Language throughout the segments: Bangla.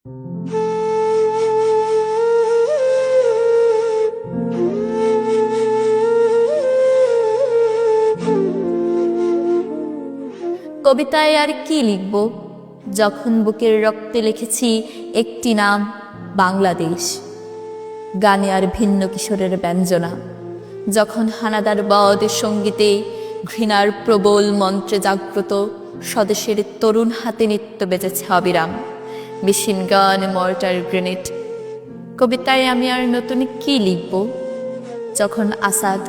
কবিতায় আর কি লিখব, যখন বুকের রক্তে লিখেছি একটি নাম, বাংলাদেশ। গানে আর ভিন্ন কিশোরের ব্যঞ্জনা, যখন হানাদার বদের সঙ্গীতে ঘৃণার প্রবল মন্ত্রে জাগ্রত স্বদেশের তরুণ হাতে নৃত্য বেজেছে অবিরাম, মেশিন গান, মর্টার, গ্রেনেড। কবিতায় আমি আর নতুন কি লিখব, যখন আসাদ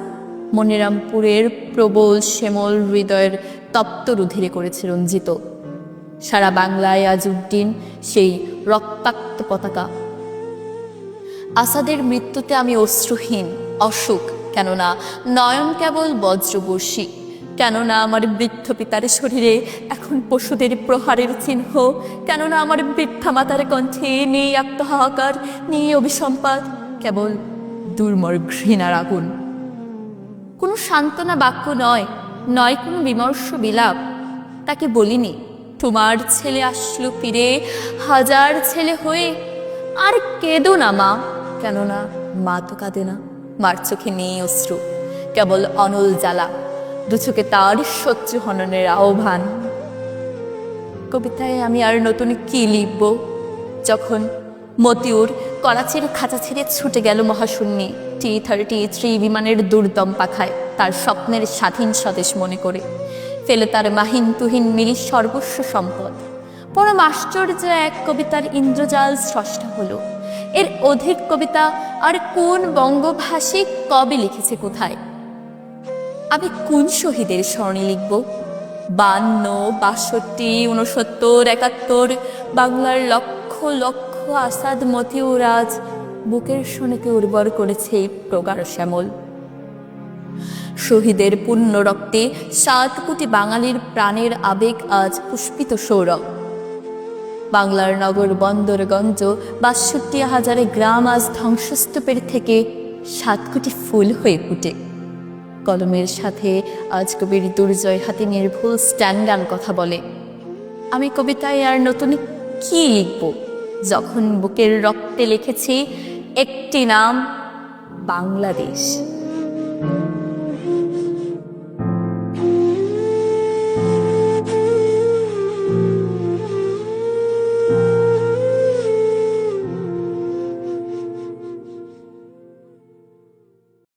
মনিরামপুরের প্রবল শ্যামল হৃদয়ের তপ্ত রুধিরে করেছে রঞ্জিত। সারা বাংলায় আজ উড্ডীন সেই রক্তাক্ত পতাকা। আসাদের মৃত্যুতে আমি অশ্রুহীন, অসুখ, কেননা নয়ন কেবল বজ্রবর্ষী, কেননা আমার বৃদ্ধ পিতার শরীরে এখন পশুদের প্রহারের চিহ্ন, কেননা আমার বৃদ্ধা মাতার কণ্ঠে নেই আত্মহাহাকার, নেই অভিসম্পাদ, কেবল দুর্মর ঘৃণার আগুন। কোনো সান্ত্বনা বাক্য নয়, নয় কোনো বিমর্ষ বিলাপ। তাকে বলিনি তোমার ছেলে আসলো ফিরে হাজার ছেলে হয়ে, আর কেঁদো না মা, কেননা মা তো কাঁদে না, মার চোখে নেই অশ্রু, কেবল অনল জ্বালা, দু চোখে তার শত্রু হননের আহ্বান। কবিতায় আমি আর নতুন কি লিখব, যখন মতিউর করাচির খাঁচা ছেড়ে ছুটে গেল মহাশূন্যে T-33 বিমানের দুর্দম পাখায়, তার স্বপ্নের স্বাধীন স্বদেশ মনে করে, ফেলে তার মাহিন তুহিন মিলি সর্বস্ব সম্পদ। পরম আশ্চর্য এক কবিতার ইন্দ্রজাল স্রষ্টা হলো। এর অধিক কবিতা আর কোন বঙ্গভাষী কবে লিখেছে, কোথায়? আমি কোন শহীদের স্মরণে লিখব? 52, 62, 69, 71 বাংলার লক্ষ লক্ষ আসাদ মতিউর আজ বুকের শোনেকে উর্বর করেছে এই প্রগাঢ় শ্যামল। শহীদের পুণ্য রক্তে 7 কোটি বাঙালির প্রাণের আবেগ আজ পুষ্পিত সৌরভ। বাংলার নগর বন্দরগঞ্জ 62,000 গ্রাম আজ ধ্বংসস্তূপের থেকে 7 কোটি ফুল হয়ে ফুটে। কলমের সাথে আজ কবির দুর্জয় হাতে নির্ভুল স্ট্যান্ডান কথা বলে। আমি কবিতায় আর নতুন কি লিখব, যখন বুকের রক্তে লিখেছি একটি নাম, বাংলাদেশ।